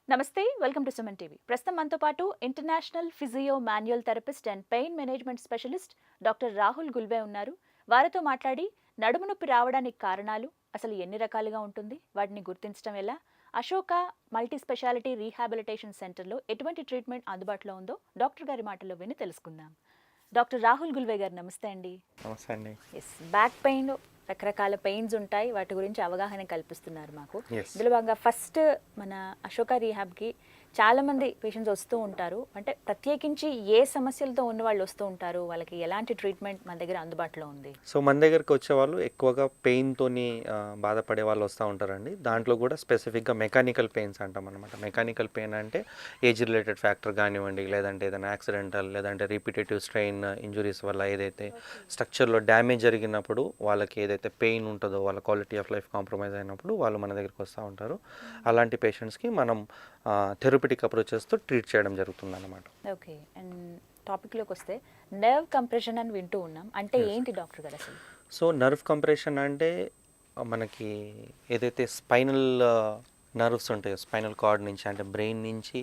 నమస్తే, welcome to Suman TV. ప్రస్తుతం మనతో పాటు international physio manual therapist and pain management specialist doctor Rahul Gulve ఉన్నారు. వారితో మాట్లాడి నడుము నొప్పి రావడానికి కారణాలు, అసలు ఎన్ని రకాలుగా ఉంటుంది, వాటిని గుర్తించడం ఎలా, అశోక మల్టీ స్పెషాలిటీ రీహాబిలిటేషన్ సెంటర్లో ఎటువంటి ట్రీట్మెంట్ అందుబాటులో ఉందో డాక్టర్ గారి మాటల్లో విని తెలుసుకుందాం. డాక్టర్ రాహుల్ గుల్వే గారు నమస్తే అండి. నమస్తే అండి. ఎస్, బ్యాక్ పెయిన్ రకరకాల పెయిన్స్ ఉంటాయి, వాటి గురించి అవగాహన కల్పిస్తున్నారు మాకు. Yes. ఇందులో భాగంగా ఫస్ట్ మన అశోక రీహాబ్కి చాలామంది పేషెంట్స్ వస్తూ ఉంటారు. అంటే ప్రత్యేకించి ఏ సమస్యలతో ఉన్న వాళ్ళు వస్తూ ఉంటారు, వాళ్ళకి ఎలాంటి ట్రీట్మెంట్ మన దగ్గర అందుబాటులో ఉంది? సో మన దగ్గరికి వచ్చేవాళ్ళు ఎక్కువగా పెయిన్తోని బాధపడే వాళ్ళు వస్తూ ఉంటారండి. దాంట్లో కూడా స్పెసిఫిక్గా మెకానికల్ పెయిన్స్ అంటాం అనమాట. మెకానికల్ పెయిన్ అంటే ఏజ్ రిలేటెడ్ ఫ్యాక్టర్ కానివ్వండి, లేదంటే ఏదైనా యాక్సిడెంటల్, లేదంటే రిపిటేటివ్ స్ట్రెయిన్ ఇంజురీస్ వల్ల ఏదైతే స్ట్రక్చర్లో డ్యామేజ్ జరిగినప్పుడు వాళ్ళకి ఏదైతే పెయిన్ ఉంటుందో, వాళ్ళ క్వాలిటీ ఆఫ్ లైఫ్ కాంప్రమైజ్ అయినప్పుడు వాళ్ళు మన దగ్గరికి వస్తూ ఉంటారు. అలాంటి పేషెంట్స్కి మనం థెరపటిక్ అప్రోచెస్తో ట్రీట్ చేయడం జరుగుతుంది అన్నమాట. ఓకే, అండ్ టాపిక్లోకి వస్తే నర్వ్ కంప్రెషన్ అని వింటూ ఉన్నాం. అంటే ఏంటి డాక్టర్ గారు అసలు? సో నర్వ్ కంప్రెషన్ అంటే మనకి ఏదైతే స్పైనల్ నర్వ్స్ ఉంటాయో, స్పైనల్ కార్డ్ నుంచి అంటే బ్రెయిన్ నుంచి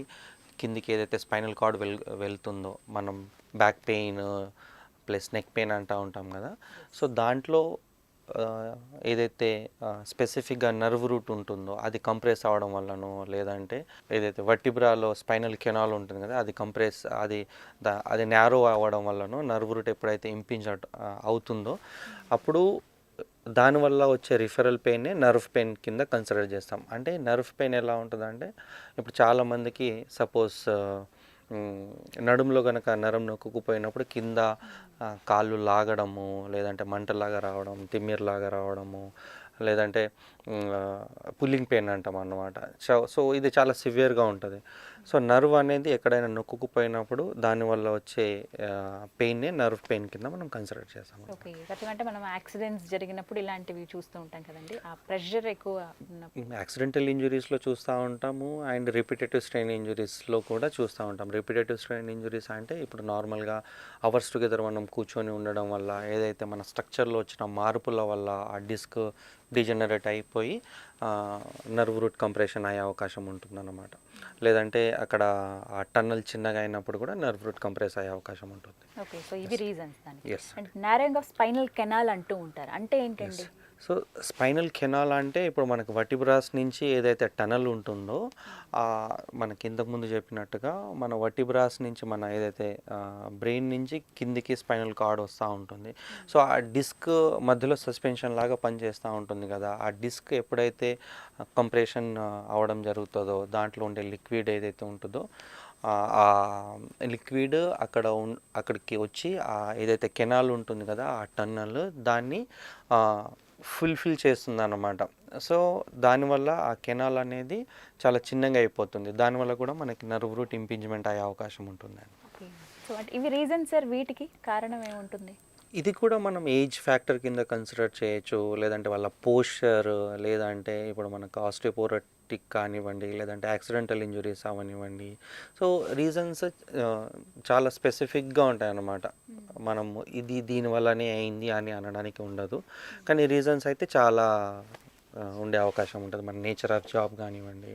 కిందికి ఏదైతే స్పైనల్ కార్డ్ వెళ్తుందో, మనం back pain plus neck pain అంటూ ఉంటాం కదా. సో దాంట్లో ఏదైతే స్పెసిఫిక్గా నర్వ్ రూట్ ఉంటుందో అది కంప్రెస్ అవ్వడం వల్లనో, లేదంటే ఏదైతే వర్టిబ్రాలో స్పైనల్ కెనాల్ ఉంటుంది కదా, అది కంప్రెస్ అది నేరో అవ్వడం వల్లనో, నర్వ్ రూట్ ఎప్పుడైతే ఇంపింజ్ అవుతుందో అప్పుడు దానివల్ల వచ్చే రిఫరల్ పెయిన్నే నర్వ్ పెయిన్ కింద కన్సిడర్ చేస్తాం. అంటే నర్వ్ పెయిన్ ఎలా ఉంటుందంటే, ఇప్పుడు చాలామందికి సపోజ్ నడుములో కనుక నరం నొక్కుకుపోయినప్పుడు కింద కాళ్ళు లాగడము, లేదంటే మంటలాగా రావడం, తిమ్మిరిలాగా రావడము, లేదంటే పుల్లింగ్ పెయిన్ అంటాం అన్నమాట. సో ఇది చాలా సివియర్గా ఉంటుంది. సో నర్వ్ అనేది ఎక్కడైనా నొక్కుకుపోయినప్పుడు దానివల్ల వచ్చే పెయిన్నే నర్వ్ పెయిన్ కింద మనం కన్సిడర్ చేస్తాం. ఓకే, అంటే మనం యాక్సిడెంట్స్ జరిగినప్పుడు ఇలాంటివి చూస్తూ ఉంటాం కదండి, ఆ ప్రెషర్ ఎక్కువ యాక్సిడెంటల్ ఇంజురీస్లో చూస్తూ ఉంటాము, అండ్ రిపిటేటివ్ స్ట్రెయిన్ ఇంజురీస్లో కూడా చూస్తూ ఉంటాం. రిపిటేటివ్ స్ట్రెయిన్ ఇంజురీస్ అంటే ఇప్పుడు నార్మల్గా అవర్స్ టుగెదర్ మనం కూర్చొని ఉండడం వల్ల, ఏదైతే మన స్ట్రక్చర్లో వచ్చిన మార్పుల వల్ల ఆ డిస్క్ డిజనరేట్ అయిపోయి నర్వ్ రూట్ కంప్రెషన్ అయ్యే అవకాశం ఉంటుందన్నమాట. లేదంటే అక్కడ ఆ టన్నల్ చిన్నగా అయినప్పుడు కూడా నర్వ్ రూట్ కంప్రెస్ అయ్యే అవకాశం ఉంటుంది. ఓకే, సో ఇవి రీజన్స్ దానికి. Yes. And narrowing of spinal canal అంటూ ఉంటారు, అంటే ఏంటండి? సో స్పైనల్ కెనాల్ అంటే ఇప్పుడు మనకు వర్టిబ్రాస్ నుంచి ఏదైతే టనల్ ఉంటుందో, మనకి ఇంతకుముందు చెప్పినట్టుగా మన వర్టిబ్రాస్ నుంచి మన ఏదైతే బ్రెయిన్ నుంచి కిందికి స్పైనల్ కార్డ్ వస్తూ ఉంటుంది. సో ఆ డిస్క్ మధ్యలో సస్పెన్షన్ లాగా పనిచేస్తూ ఉంటుంది కదా. ఆ డిస్క్ ఎప్పుడైతే కంప్రెషన్ అవ్వడం జరుగుతుందో, దాంట్లో ఉండే లిక్విడ్ ఏదైతే ఉంటుందో ఆ లిక్విడ్ అక్కడికి వచ్చి ఏదైతే కెనాల్ ఉంటుంది కదా, ఆ టన్నల్ దాన్ని ఫుల్ఫిల్ చేస్తుంది అన్నమాట. సో దానివల్ల ఆ కెనాల్ అనేది చాలా చిన్నగా అయిపోతుంది. దానివల్ల కూడా మనకి నర్వ్ రూట్ ఇంపింజ్మెంట్ అయ్యే అవకాశం ఉంటుంది. ఓకే, సో అంటే ఇవి రీజన్ సార్, వీటికి కారణం ఏముంటుంది? ఇది కూడా మనం ఏజ్ ఫ్యాక్టర్ కింద కన్సిడర్ చేయొచ్చు, లేదంటే వాళ్ళ పోస్చర్, లేదంటే ఇప్పుడు మనకు ఆస్టియోపోరోటిక్ కానివ్వండి, లేదంటే యాక్సిడెంటల్ ఇంజురీస్ అవనివ్వండి. సో రీజన్స్ చాలా స్పెసిఫిక్గా ఉంటాయన్నమాట. మనం ఇది దీనివల్లనే అయింది అని అనడానికి ఉండదు, కానీ రీజన్స్ అయితే చాలా ఉండే అవకాశం ఉంటుంది. మన నేచర్ ఆఫ్ జాబ్ కానివ్వండి,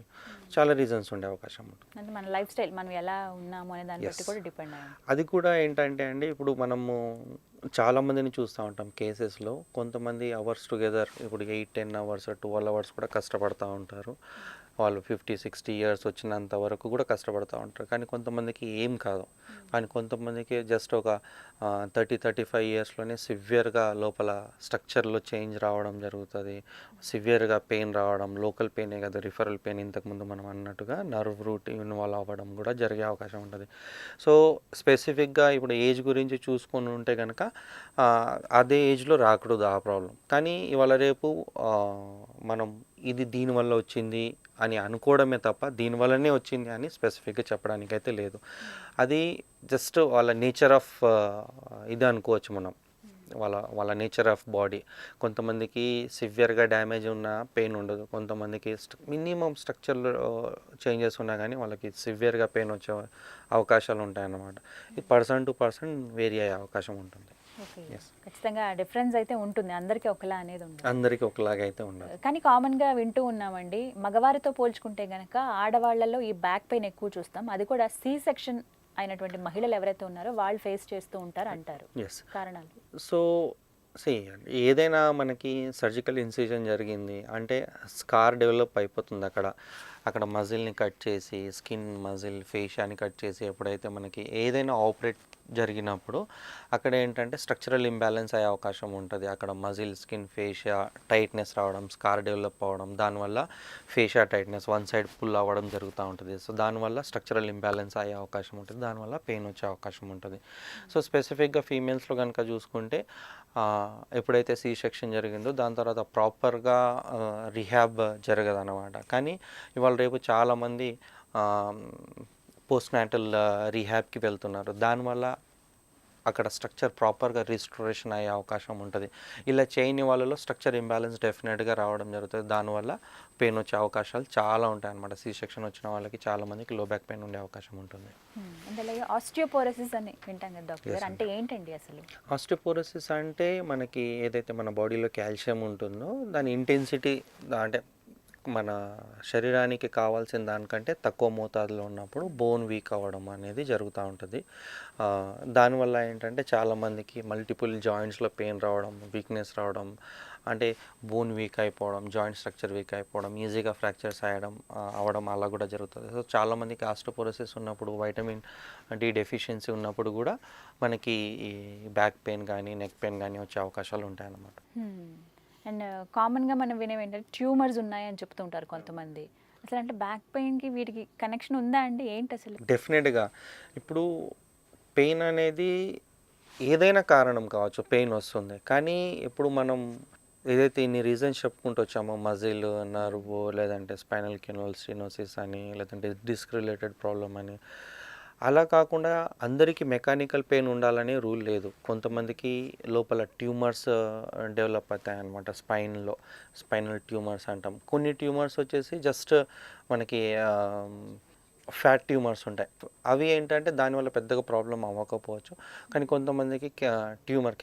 చాలా రీజన్స్ ఉండే అవకాశం ఉంటుంది. అంటే మన లైఫ్ స్టైల్, మనం ఎలా ఉన్నాము అనే దాన్ని బట్టి కూడా డిపెండ్ అయ్యాం. అది కూడా ఏంటంటే అండి, ఇప్పుడు మనము చాలామందిని చూస్తూ ఉంటాం కేసెస్లో. కొంతమంది అవర్స్ టుగెదర్ ఇప్పుడు 8-10 అవర్స్ 12 అవర్స్ కూడా కష్టపడుతూ ఉంటారు. వాళ్ళు 50-60 ఇయర్స్ వచ్చినంత వరకు కూడా కష్టపడుతూ ఉంటారు. కానీ కొంతమందికి ఏం కాదు. కానీ కొంతమందికి జస్ట్ ఒక 30-35 ఇయర్స్లోనే సివియర్గా లోపల స్ట్రక్చర్లో చేంజ్ రావడం జరుగుతుంది. సివియర్గా పెయిన్ రావడం, లోకల్ పెయినే కదా, రిఫరల్ పెయిన్ ఇంతకుముందు మనం అన్నట్టుగా నర్వ్ రూట్ ఇన్వాల్వ్ అవ్వడం కూడా జరిగే అవకాశం ఉంటుంది. సో స్పెసిఫిక్గా ఇప్పుడు ఏజ్ గురించి చూసుకొని ఉంటే కనుక అదే ఏజ్లో రాకూడదు ఆ ప్రాబ్లం. కానీ ఇవాళ రేపు మనం ఇది దీనివల్ల వచ్చింది అని అనుకోవడమే తప్ప దీనివల్లనే వచ్చింది అని స్పెసిఫిక్గా చెప్పడానికి అయితే లేదు. అది జస్ట్ వాళ్ళ నేచర్ ఆఫ్ ఇది అనుకోవచ్చు మనం, వాళ్ళ నేచర్ ఆఫ్ బాడీ. కొంతమందికి సివియర్గా డ్యామేజ్ ఉన్న పెయిన్ ఉండదు, కొంతమందికి మినిమం స్ట్రక్చర్లో చేంజెస్ ఉన్నా కానీ వాళ్ళకి సివియర్గా పెయిన్ వచ్చే అవకాశాలు ఉంటాయన్నమాట. ఇది పర్సన్ టు పర్సన్ వేరీ అయ్యే అవకాశం ఉంటుంది. ఓకే. ఎస్, ఖచ్చితంగా డిఫరెన్స్ అయితే ఉంటుంది, అందరికీ ఒకలా అనేది ఉండదు. అందరికీ ఒకలాగా అయితే ఉండదు. కానీ కామన్గా వింటూ ఉన్నామండి, మగవారితో పోల్చుకుంటే గనక ఆడవాళ్లలో ఈ బ్యాక్ పెయిన్ ఎక్కువ చూస్తాం, అది కూడా సి సెక్షన్ అయినటువంటి మహిళలు ఎవరైతే ఉన్నారో వాళ్ళు ఫేస్ చేస్తూ ఉంటారు అంటారు. ఎస్. కారణాలు? సో ఏదైనా మనకి సర్జికల్ ఇన్సిజన్ జరిగింది అంటే స్కార్ డెవలప్ అయిపోతుంది అక్కడ. అక్కడ మజిల్ని కట్ చేసి, స్కిన్ మజిల్ ఫేషియాని కట్ చేసి, ఎప్పుడైతే మనకి ఏదైనా ఆపరేట్ జరిగినప్పుడు అక్కడ ఏంటంటే స్ట్రక్చరల్ ఇంబ్యాలెన్స్ అయ్యే అవకాశం ఉంటుంది. అక్కడ మజిల్, స్కిన్, ఫేషియా టైట్నెస్ రావడం, స్కార్ డెవలప్ అవ్వడం, దానివల్ల fascia tightness one side pull అవ్వడం జరుగుతూ ఉంటుంది. సో దానివల్ల స్ట్రక్చరల్ ఇంబ్యాలెన్స్ అయ్యే అవకాశం ఉంటుంది, దానివల్ల పెయిన్ వచ్చే అవకాశం ఉంటుంది. సో స్పెసిఫిక్గా ఫీమేల్స్లో కనుక చూసుకుంటే ఎప్పుడైతే సి సెక్షన్ జరిగిందో దాని తర్వాత ప్రాపర్గా రిహాబ్ జరగదు అన్నమాట. కానీ ఇవాళ రేపు చాలామంది పోస్ట్ నాటల్ రీహాబ్కి వెళ్తున్నారు. దానివల్ల అక్కడ స్ట్రక్చర్ ప్రాపర్గా రిస్టోరేషన్ అయ్యే అవకాశం ఉంటుంది. ఇలా చేయని వాళ్ళలో స్ట్రక్చర్ ఇంబ్యాలెన్స్ డెఫినెట్గా రావడం జరుగుతుంది. దానివల్ల పెయిన్ వచ్చే అవకాశాలు చాలా ఉంటాయి అన్నమాట. సి సెక్షన్ వచ్చిన వాళ్ళకి చాలామందికి లో బ్యాక్ పెయిన్ ఉండే అవకాశం ఉంటుంది. అలాగే ఆస్టియోపోరోసిస్ అని వింటాం కదా డాక్టర్ గారు, అంటే ఏంటండి అసలు? ఆస్టియోపోరోసిస్ అంటే మనకి ఏదైతే మన బాడీలో కాల్షియం ఉంటుందో దాని ఇంటెన్సిటీ, అంటే మన శరీరానికి కావాల్సిన దానికంటే తక్కువ మోతాదులో ఉన్నప్పుడు బోన్ వీక్ అవ్వడం అనేది జరుగుతూ ఉంటుంది. దానివల్ల ఏంటంటే చాలామందికి మల్టిపుల్ జాయింట్స్లో పెయిన్ రావడం, వీక్నెస్ రావడం, అంటే బోన్ వీక్ అయిపోవడం, జాయింట్ స్ట్రక్చర్ వీక్ అయిపోవడం, ఈజీగా ఫ్రాక్చర్స్ అవ్వడం అలా కూడా జరుగుతుంది. సో చాలామందికి ఆస్టియోపోరోసిస్ ఉన్నప్పుడు, వైటమిన్ డి డెఫిషియన్సీ ఉన్నప్పుడు కూడా మనకి ఈ బ్యాక్ పెయిన్ కానీ నెక్ పెయిన్ కానీ వచ్చే అవకాశాలు ఉంటాయన్నమాట. అండ్ కామన్గా మనం వినేవి ఏంటంటే ట్యూమర్స్ ఉన్నాయని చెప్తూ ఉంటారు కొంతమంది. అసలు అంటే బ్యాక్ పెయిన్కి వీటికి కనెక్షన్ ఉందా అండి, ఏంటి అసలు? డెఫినెట్గా. ఇప్పుడు పెయిన్ అనేది ఏదైనా కారణం కావచ్చు, పెయిన్ వస్తుంది. కానీ ఇప్పుడు మనం ఏదైతే ఇన్ని రీజన్స్ చెప్పుకుంటూ వచ్చామో, మజిల్, నర్వ్, లేదంటే స్పైనల్ కెనాల్ స్టెనోసిస్ అని, లేదంటే డిస్క్ రిలేటెడ్ ప్రాబ్లమ్ అని, అలా కాకుండా అందరికీ మెకానికల్ పెయిన్ ఉండాలని రూల్ లేదు. కొంతమందికి లోపల ట్యూమర్స్ డెవలప్ అవుతాయి అన్నమాట. స్పైనల్ ట్యూమర్స్ అంటాం. కొన్ని ట్యూమర్స్ వచ్చేసి జస్ట్ మనకి ఫ్యాట్ ట్యూమర్స్ ఉంటాయి. అవి ఏంటంటే దానివల్ల పెద్దగా ప్రాబ్లం అవ్వకపోవచ్చు. కానీ కొంతమందికి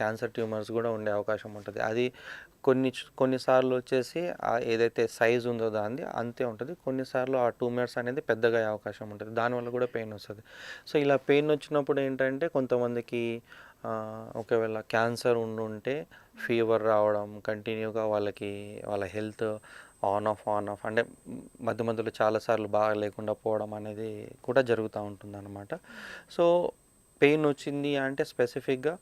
క్యాన్సర్ ట్యూమర్స్ కూడా ఉండే అవకాశం ఉంటుంది. అది కొన్నిసార్లు వచ్చేసి ఏదైతే సైజ్ ఉందో దాన్ని అంతే ఉంటుంది. కొన్నిసార్లు ఆ ట్యూమర్స్ అనేది పెద్దగా అయ్యే అవకాశం ఉంటుంది. దానివల్ల కూడా పెయిన్ వస్తుంది. సో ఇలా పెయిన్ వచ్చినప్పుడు ఏంటంటే కొంతమందికి ఒకవేళ క్యాన్సర్ ఉండుంటే ఫీవర్ రావడం, కంటిన్యూగా వాళ్ళ హెల్త్ ఆన్ ఆఫ్ అంటే మధ్య మధ్యలో చాలాసార్లు బాగా లేకుండా పోవడం అనేది కూడా జరుగుతూ ఉంటుంది అన్నమాట. సో పెయిన్ వచ్చింది అంటే స్పెసిఫిక్గా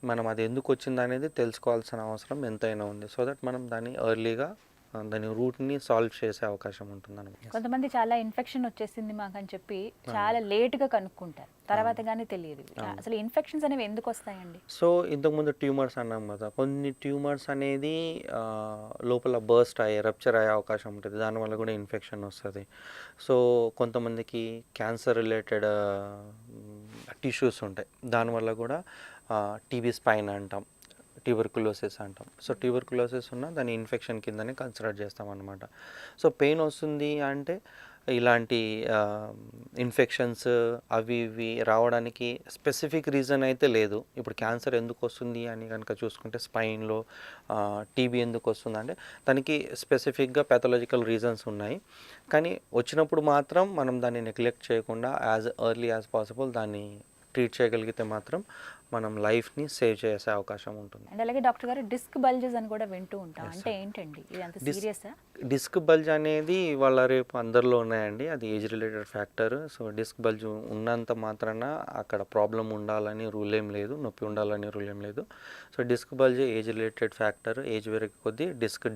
మనం అది ఎందుకు వచ్చింది అనేది తెలుసుకోవాల్సిన అవసరం ఎంతైనా ఉంది. సో దట్ మనం దాన్ని ఎర్లీగా దాని రూట్ని సాల్వ్ చేసే అవకాశం ఉంటుంది. కొంతమంది చాలా ఇన్ఫెక్షన్ వచ్చేసింది మాకు అని చెప్పి చాలా లేట్గా కనుక్కుంటారు, తర్వాత కానీ తెలియదు. అసలు ఇన్ఫెక్షన్స్ అనేవి ఎందుకు వస్తాయండి? సో ఇంతకుముందు ట్యూమర్స్ అన్నాం కదా, కొన్ని ట్యూమర్స్ అనేది లోపల బర్స్ట్ అయ్యే, రప్చర్ అయ్యే అవకాశం ఉంటుంది. దానివల్ల కూడా ఇన్ఫెక్షన్ వస్తుంది. సో కొంతమందికి క్యాన్సర్ రిలేటెడ్ టిష్యూస్ ఉంటాయి, దానివల్ల కూడా టీబీ స్పైన్ అంటాం, ట్యూబర్కులోసిస్ అంటాం. సో ట్యూబర్కులోసిస్ ఉన్న దాని ఇన్ఫెక్షన్ కిందనే కన్సిడర్ చేస్తాం అన్నమాట. సో పెయిన్ వస్తుంది అంటే ఇలాంటి ఇన్ఫెక్షన్స్ అవి ఇవి రావడానికి స్పెసిఫిక్ రీజన్ అయితే లేదు. ఇప్పుడు క్యాన్సర్ ఎందుకు వస్తుంది అని కనుక చూసుకుంటే, స్పైన్లో టీబీ ఎందుకు వస్తుంది అంటే దానికి స్పెసిఫిక్గా ప్యాథలాజికల్ రీజన్స్ ఉన్నాయి. కానీ వచ్చినప్పుడు మాత్రం మనం దాన్ని నెగ్లెక్ట్ చేయకుండా యాజ్ ఎర్లీ యాజ్ పాసిబుల్ దాన్ని ట్రీట్ చేయగలిగితే మాత్రం మనం లైఫ్ని సేవ్ చేసే అవకాశం ఉంటుంది. అండ్ అలాగే డాక్టర్ గారు డిస్క్ బల్జెస్ అని కూడా వింటూ ఉంటాం, అంటే ఏంటండి ఇది, అంత సీరియసా? డిస్క్ బల్జ్ అనేది వాళ్ళ రేపు అందరిలో ఉన్నాయండి. అది age related factor. So disc bulge ఉన్నంత మాత్రాన అక్కడ ప్రాబ్లం ఉండాలని రూల్ ఏం లేదు, నొప్పి ఉండాలని రూల్ ఏం లేదు. So disc bulge age related factor. Age పెరిగే కొద్దీ డిస్క్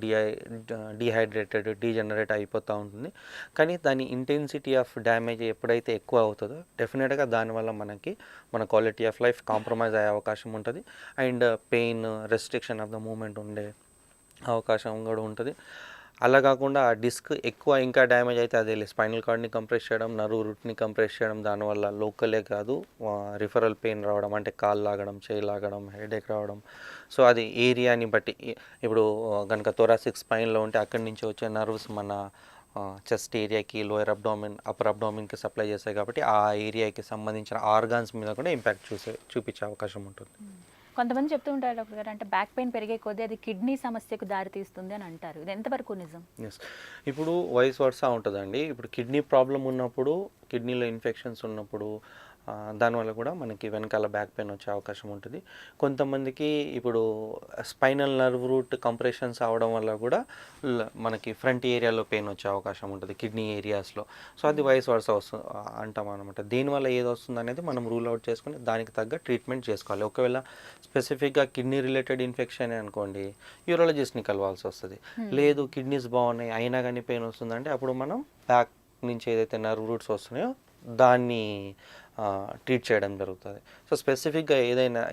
డీజనరేట్ అయిపోతూ ఉంటుంది. కానీ దాని ఇంటెన్సిటీ ఆఫ్ డ్యామేజ్ ఎప్పుడైతే ఎక్కువ అవుతుందో డెఫినెట్గా దానివల్ల మన క్వాలిటీ ఆఫ్ లైఫ్ కాంప్రమైజ్ అయ్యే అవకాశం ఉంటుంది. And pain, restriction of the movement ఉండే అవకాశం కూడా ఉంటుంది. అలా కాకుండా ఆ డిస్క్ ఎక్కువ ఇంకా డ్యామేజ్ అయితే అదే స్పైనల్ కార్డ్ని కంప్రెస్ చేయడం, నర్వ్ రూట్ని కంప్రెస్ చేయడం, దానివల్ల లోకలే కాదు రిఫరల్ పెయిన్ రావడం, అంటే కాళ్ళు లాగడం, చేయి లాగడం, హెడేక్ రావడం. సో అది ఏరియాని బట్టి, ఇప్పుడు కనుక థొరాసిక్ స్పైన్లో ఉంటే అక్కడి నుంచి వచ్చే నర్వ్స్ మన చెస్ట్ ఏరియాకి, లోయర్ అబ్డామిన్, అప్పర్ అబ్డామిన్కి సప్లై చేస్తాయి. కాబట్టి ఆ ఏరియాకి సంబంధించిన ఆర్గాన్స్ మీద కూడా ఇంపాక్ట్ చూపించే అవకాశం ఉంటుంది. కొంతమంది చెప్తూ ఉంటారు డాక్టర్ గారు, అంటే బ్యాక్ పెయిన్ పెరిగే కొద్దీ అది కిడ్నీ సమస్యకు దారితీస్తుంది అని అంటారు. ఇది ఎంతవరకు నిజం? ఎస్, ఇప్పుడు వయసు వరుస ఉంటుందండి. ఇప్పుడు కిడ్నీ ప్రాబ్లం ఉన్నప్పుడు, కిడ్నీలో ఇన్ఫెక్షన్స్ ఉన్నప్పుడు దానివల్ల కూడా మనకి వెనకాల బ్యాక్ పెయిన్ వచ్చే అవకాశం ఉంటుంది. కొంతమందికి ఇప్పుడు స్పైనల్ నర్వ్ రూట్ కంప్రెషన్స్ అవడం వల్ల కూడా మనకి ఫ్రంట్ ఏరియాలో పెయిన్ వచ్చే అవకాశం ఉంటుంది, కిడ్నీ ఏరియాస్లో. సో అది వయసు వరుస అంటాం అనమాట. దీనివల్ల ఏది వస్తుంది అనేది మనం రూల్ అవుట్ చేసుకుని దానికి తగ్గ ట్రీట్మెంట్ చేసుకోవాలి. ఒకవేళ స్పెసిఫిక్గా కిడ్నీ రిలేటెడ్ ఇన్ఫెక్షన్ అనుకోండి, యూరాలజిస్ట్ని కలవాల్సి వస్తుంది. లేదు కిడ్నీస్ బాగున్నాయి అయినా కానీ పెయిన్ వస్తుందంటే అప్పుడు మనం బ్యాక్ నుంచి ఏదైతే నర్వ్ రూట్స్ వస్తున్నాయో దాన్ని ట్రీట్ చేయడం జరుగుతుంది. సో స్పెసిఫిక్గా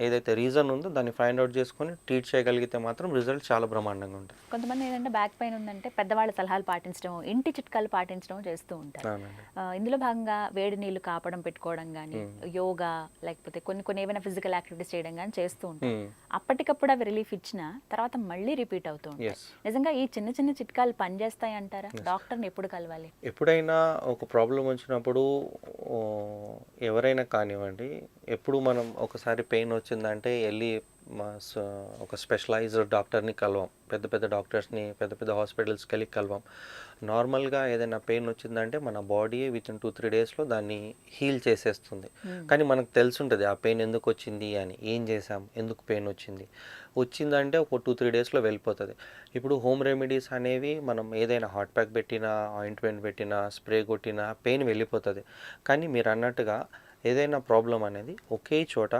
ఏదైతే రీజన్ ఉందో దాన్ని ఫైండ్ అవుట్ చేసుకొని ట్రీట్ చేయగలిగితే మాత్రం రిజల్ట్ చాలా బ్రహ్మాండంగా ఉంటుంది. కొంతమంది ఏంటంటే బ్యాక్ పెయిన్ ఉందంటే పెద్దవాళ్ళ సలహాలు పాటించడం, ఇంటి చిట్కాలు పాటించడం చేస్తూ ఉంటారు. ఇందులో భాగంగా వేడి నీళ్లు కాపడం పెట్టుకోవడం కానీ, యోగా, లేకపోతే కొన్ని ఏమైనా ఫిజికల్ యాక్టివిటీస్ చేయడం కానీ చేస్తూ ఉంటారు. అప్పటికప్పుడు అవి రిలీఫ్ ఇచ్చినా తర్వాత మళ్ళీ రిపీట్ అవుతూ ఉంటాయి. నిజంగా ఈ చిన్న చిన్న చిట్కాలు పనిచేస్తాయి అంటారా? డాక్టర్ని ఎప్పుడు కలవాలి? ఎప్పుడైనా ఒక ప్రాబ్లం వచ్చినప్పుడు ఎవరైనా కానివ్వండి, ఎప్పుడు మనం ఒకసారి పెయిన్ వచ్చిందంటే వెళ్ళి ఒక స్పెషలైజ్డ్ డాక్టర్ని కలవం, పెద్ద పెద్ద డాక్టర్స్ని పెద్ద పెద్ద హాస్పిటల్స్కి వెళ్ళి కలవం. నార్మల్గా ఏదైనా పెయిన్ వచ్చిందంటే మన బాడీ వితిన్ 2-3 డేస్లో దాన్ని హీల్ చేసేస్తుంది. కానీ మనకు తెలుసుంటుంది ఆ పెయిన్ ఎందుకు వచ్చింది అని, ఏం చేసాం, ఎందుకు పెయిన్ వచ్చిందంటే ఒక 2-3 డేస్లో వెళ్ళిపోతుంది. ఇప్పుడు హోమ్ రెమెడీస్ అనేవి మనం ఏదైనా హాట్ ప్యాక్ పెట్టినా, ఆయింట్మెంట్ పెట్టినా, స్ప్రే కొట్టినా పెయిన్ వెళ్ళిపోతుంది. కానీ మీరు అన్నట్టుగా ఏదైనా ప్రాబ్లం అనేది ఒకే చోట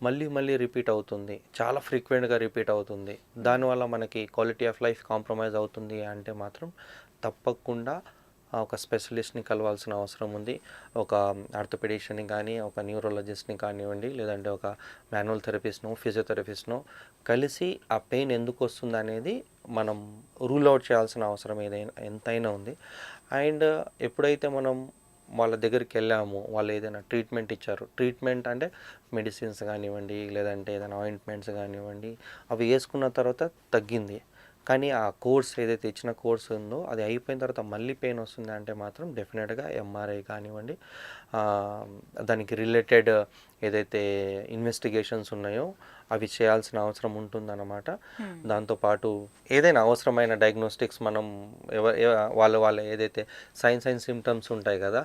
మళ్ళీ మళ్ళీ రిపీట్ అవుతుంది, చాలా ఫ్రీక్వెంట్గా రిపీట్ అవుతుంది, దానివల్ల మనకి క్వాలిటీ ఆఫ్ లైఫ్ కాంప్రమైజ్ అవుతుంది అంటే మాత్రం తప్పకుండా ఒక స్పెషలిస్ట్ని కలవాల్సిన అవసరం ఉంది. ఒక ఆర్థోపెడిషియన్ని కానీ, ఒక న్యూరాలజిస్ట్ని కానివ్వండి, లేదంటే ఒక మాన్యువల్ థెరపిస్ట్నో, ఫిజియోథెరపిస్ట్నో కలిసి ఆ పెయిన్ ఎందుకు వస్తుంది అనేది మనం రూల్ అవుట్ చేయాల్సిన అవసరం ఎంతైనా ఉంది. అండ్ ఎప్పుడైతే మనం వాళ్ళ దగ్గరికి వెళ్ళాము, వాళ్ళు ఏదైనా ట్రీట్మెంట్ ఇచ్చారు, ట్రీట్మెంట్ అంటే మెడిసిన్స్ కానివ్వండి, లేదంటే ఏదైనా ఆయింట్మెంట్స్ కానివ్వండి, అవి వేసుకున్న తర్వాత తగ్గింది, కానీ ఆ కోర్స్ ఏదైతే ఇచ్చిన కోర్స్ ఉందో అది అయిపోయిన తర్వాత మళ్ళీ పెయిన్ వస్తుంది అంటే మాత్రం డెఫినెట్గా ఎంఆర్ఐ కానివ్వండి, దానికి రిలేటెడ్ ఏదైతే ఇన్వెస్టిగేషన్స్ ఉన్నాయో అవి చేయాల్సిన అవసరం ఉంటుందన్నమాట. దాంతోపాటు ఏదైనా అవసరమైన డయాగ్నోస్టిక్స్ మనం వాళ్ళ ఏదైతే సైన్స్ అండ్ సిమ్టమ్స్ ఉంటాయి కదా,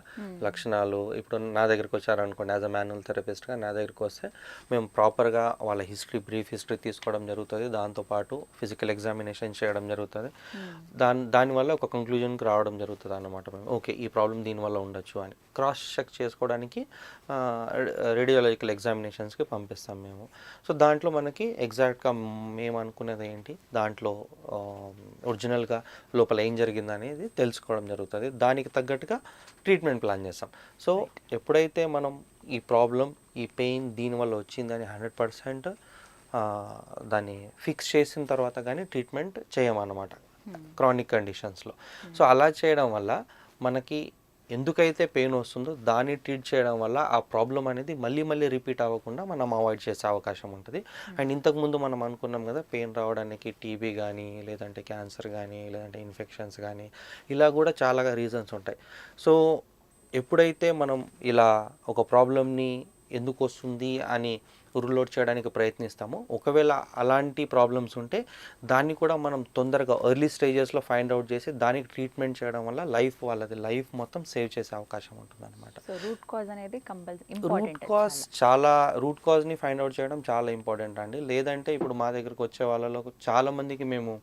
లక్షణాలు, ఇప్పుడు నా దగ్గరికి వచ్చారనుకోండి యాజ్ అ మాన్యువల్ థెరపిస్ట్గా, నా దగ్గరికి వస్తే మేము ప్రాపర్గా వాళ్ళ బ్రీఫ్ హిస్టరీ తీసుకోవడం జరుగుతుంది, దాంతోపాటు ఫిజికల్ ఎగ్జామినేషన్ చేయడం జరుగుతుంది. దానివల్ల ఒక కంక్లూజన్కి రావడం జరుగుతుంది అన్నమాట. మేము ఓకే ఈ ప్రాబ్లం దీనివల్ల ఉండొచ్చు అని క్రాస్ చెక్ చేసుకోవడానికి రేడియాలజికల్ ఎగ్జామినేషన్స్కి పంపిస్తాం మేము. సో దాంట్లో మనకి ఎగ్జాక్ట్గా మేము అనుకునేది ఏంటి, దాంట్లో ఒరిజినల్గా లోపల ఏం జరిగింది అనేది తెలుసుకోవడం జరుగుతుంది, దానికి తగ్గట్టుగా ట్రీట్మెంట్ ప్లాన్ చేస్తాం. సో ఎప్పుడైతే మనం ఈ ప్రాబ్లం, ఈ పెయిన్ దీనివల్ల వచ్చిందని 100% దాన్ని ఫిక్స్ చేసిన తర్వాత కానీ ట్రీట్మెంట్ చేయమన్నమాట క్రానిక్ కండిషన్స్లో. సో అలా చేయడం వల్ల మనకి ఎందుకైతే పెయిన్ వస్తుందో దాన్ని ట్రీట్ చేయడం వల్ల ఆ ప్రాబ్లం అనేది మళ్ళీ మళ్ళీ రిపీట్ అవ్వకుండా మనం అవాయిడ్ చేసే అవకాశం ఉంటుంది. అండ్ ఇంతకుముందు మనం అనుకున్నాం కదా, పెయిన్ రావడానికి టీబీ కానీ, లేదంటే క్యాన్సర్ కానీ, లేదంటే ఇన్ఫెక్షన్స్ కానీ, ఇలా కూడా చాలా రీజన్స్ ఉంటాయి. సో ఎప్పుడైతే మనం ఇలా ఒక ప్రాబ్లమ్ని ఎందుకు వస్తుంది అని రూల్ అవుట్ చేయడానికి ప్రయత్నిస్తామో, ఒకవేళ అలాంటి ప్రాబ్లమ్స్ ఉంటే దాన్ని కూడా మనం తొందరగా ఎర్లీ స్టేజెస్లో ఫైండ్ అవుట్ చేసి దానికి ట్రీట్మెంట్ చేయడం వల్ల వాళ్ళది లైఫ్ మొత్తం సేవ్ చేసే అవకాశం ఉంటుంది అనమాట. రూట్ కాజ్ని ఫైండ్ అవుట్ చేయడం చాలా ఇంపార్టెంట్ అండి. లేదంటే ఇప్పుడు మా దగ్గరకు వచ్చే వాళ్ళలో చాలామందికి మేము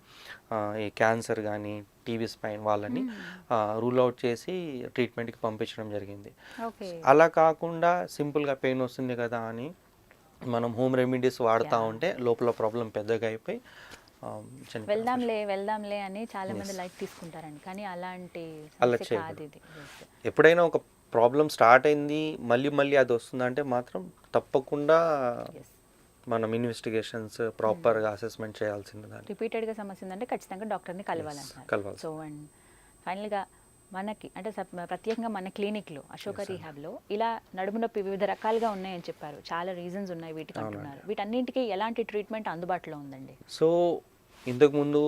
ఈ క్యాన్సర్ కానీ, టీబీ స్పైన్ వాళ్ళని రూల్ అవుట్ చేసి ట్రీట్మెంట్కి పంపించడం జరిగింది. అలా కాకుండా సింపుల్గా పెయిన్ వస్తుంది కదా అని మనం హోమ్ రెమెడీస్ వాడుతూ ఉంటే లోపల ప్రాబ్లం పెద్దగా అయిపోయి వెళ్దాంలే అని చాలా మంది లైట్ తీసుకుంటారండి. కానీ అలాంటి ఎప్పుడైనా ఒక ప్రాబ్లం స్టార్ట్ అయింది మళ్ళీ మళ్ళీ అది వస్తుందంటే మాత్రం తప్పకుండా మనం ఇన్వెస్టిగేషన్స్ ప్రాపర్గా అసెస్మెంట్ చేయాల్సింది. రిపీటెడ్గా సమస్య ఉందంటే ఖచ్చితంగా డాక్టర్ని కలవాలి. సో అండ్ ఫైనల్గా మనకి అంటే ప్రత్యేకంగా మన క్లినిక్లో అశోక రీహాబ్లో ఇలా నడుము నొప్పి వివిధ రకాలుగా ఉన్నాయని చెప్పారు, చాలా రీజన్స్ ఉన్నాయి వీటికి అంటున్నారు. వీటన్నింటికి ఎలాంటి ట్రీట్మెంట్ అందుబాటులో ఉందండి? సో ఇంతకుముందు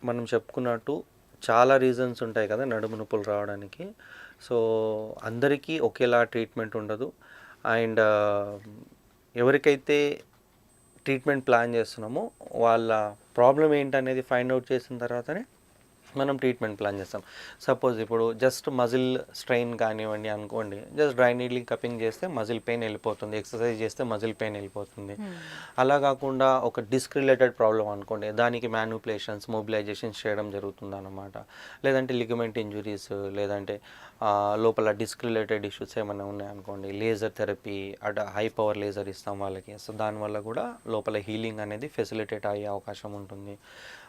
మనం చెప్పుకున్నట్టు చాలా రీజన్స్ ఉంటాయి కదా నడుము నొప్పులు రావడానికి. సో అందరికీ ఒకేలా ట్రీట్మెంట్ ఉండదు. అండ్ ఎవరికైతే ట్రీట్మెంట్ ప్లాన్ చేస్తున్నామో వాళ్ళ ప్రాబ్లం ఏంటనేది ఫైండ్ అవుట్ చేసిన తర్వాతనే మనం ట్రీట్మెంట్ ప్లాన్ చేస్తాం. సపోజ్ ఇప్పుడు జస్ట్ మజిల్ స్ట్రెయిన్ కానివ్వండి అనుకోండి, జస్ట్ డ్రై నీడ్లింగ్ కప్పింగ్ చేస్తే మజిల్ పెయిన్ వెళ్ళిపోతుంది, ఎక్సర్సైజ్ చేస్తే మజిల్ పెయిన్ వెళ్ళిపోతుంది. అలా కాకుండా ఒక డిస్క్ రిలేటెడ్ ప్రాబ్లం అనుకోండి, దానికి మ్యానిపులేషన్స్, మొబిలైజేషన్స్ చేయడం జరుగుతుంది అన్నమాట. లేదంటే లిగమెంట్ ఇంజురీస్, లేదంటే లోపల డిస్క్ రిలేటెడ్ ఇష్యూస్ ఏమైనా ఉన్నాయనుకోండి, లేజర్ థెరపీ అటు హై పవర్ లేజర్ ఇస్తాం వాళ్ళకి. సో దానివల్ల కూడా లోపల హీలింగ్ అనేది ఫెసిలిటేట్ అయ్యే అవకాశం ఉంటుంది.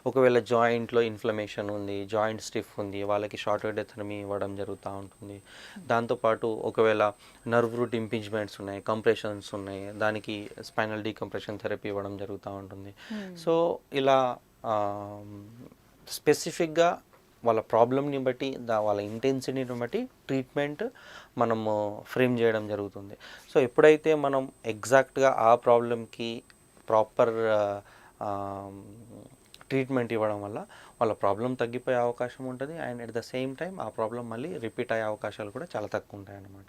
ఒకవేళ జాయింట్లో ఇన్ఫ్లమేషన్ ఉంది, జాయింట్ స్టిఫ్ ఉంది, వాళ్ళకి షార్ట్ వేవ్ థెరపీ ఇవ్వడం జరుగుతూ ఉంటుంది. దాంతోపాటు ఒకవేళ నర్వ్ రూట్ ఇంపింజ్మెంట్స్ ఉన్నాయి, కంప్రెషన్స్ ఉన్నాయి, దానికి స్పైనల్ డీకంప్రెషన్ థెరపీ ఇవ్వడం జరుగుతూ ఉంటుంది. సో ఇలా స్పెసిఫిక్గా వాళ్ళ ప్రాబ్లమ్ని బట్టి వాళ్ళ ఇంటెన్సిటీని బట్టి ట్రీట్మెంట్ మనము ఫ్రేమ్ చేయడం జరుగుతుంది. సో ఎప్పుడైతే మనం ఎగ్జాక్ట్గా ఆ ప్రాబ్లమ్కి ప్రాపర్ ట్రీట్మెంట్ ఇవ్వడం వల్ల వాళ్ళ ప్రాబ్లం తగ్గిపోయే అవకాశం ఉంటుంది. And at the same time ఆ ప్రాబ్లం మళ్ళీ రిపీట్ అయ్యే అవకాశాలు కూడా చాలా తక్కువ ఉంటాయి అన్నమాట.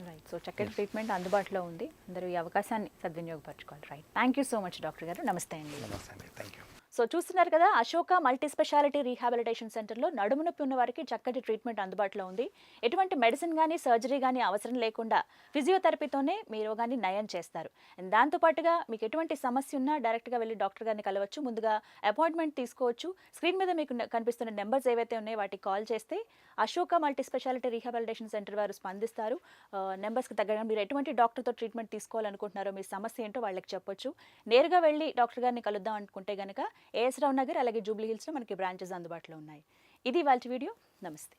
రైట్. సో చక్కటి ట్రీట్మెంట్ అందుబాటులో ఉంది, అందరూ ఈ అవకాశాన్ని సద్వినియోగపరచుకోవాలి. Right, thank you so much doctor గారు. నమస్తే అండి. నమస్తే అండి, థ్యాంక్ యూ. సో చూస్తున్నారు కదా, అశోక మల్టీ స్పెషాలిటీ రీహాబిలిటేషన్ సెంటర్లో నడుము నొప్పి ఉన్న వారికి చక్కటి ట్రీట్మెంట్ అందుబాటులో ఉంది. ఎటువంటి మెడిసిన్ కానీ సర్జరీ కానీ అవసరం లేకుండా ఫిజియోథెరపీతోనే మీ రోగాన్ని నయం చేస్తారు. అండ్ దాంతోపాటుగా మీకు ఎటువంటి సమస్య ఉన్నా డైరెక్ట్గా వెళ్ళి డాక్టర్ గారిని కలవచ్చు. ముందుగా అపాయింట్మెంట్ తీసుకోవచ్చు. స్క్రీన్ మీద మీకు కనిపిస్తున్న నెంబర్స్ ఏవైతే ఉన్నాయో వాటికి కాల్ చేస్తే Ashoka multi speciality rehabilitation centre వారు స్పందిస్తారు. నెంబర్స్కి తగ్గగా మీరు ఎటువంటి డాక్టర్తో ట్రీట్మెంట్ తీసుకోవాలనుకుంటున్నారో, మీ సమస్య ఏంటో వాళ్ళకి చెప్పొచ్చు. నేరుగా వెళ్ళి డాక్టర్ గారిని కలుద్దాం అనుకుంటే కనుక ఏఎస్ రావు నగర్ అలాగే జూబ్లీ హిల్స్లో మనకి బ్రాంచెస్ అందుబాటులో ఉన్నాయి. ఇది వాళ్ళ వీడియో. నమస్తే.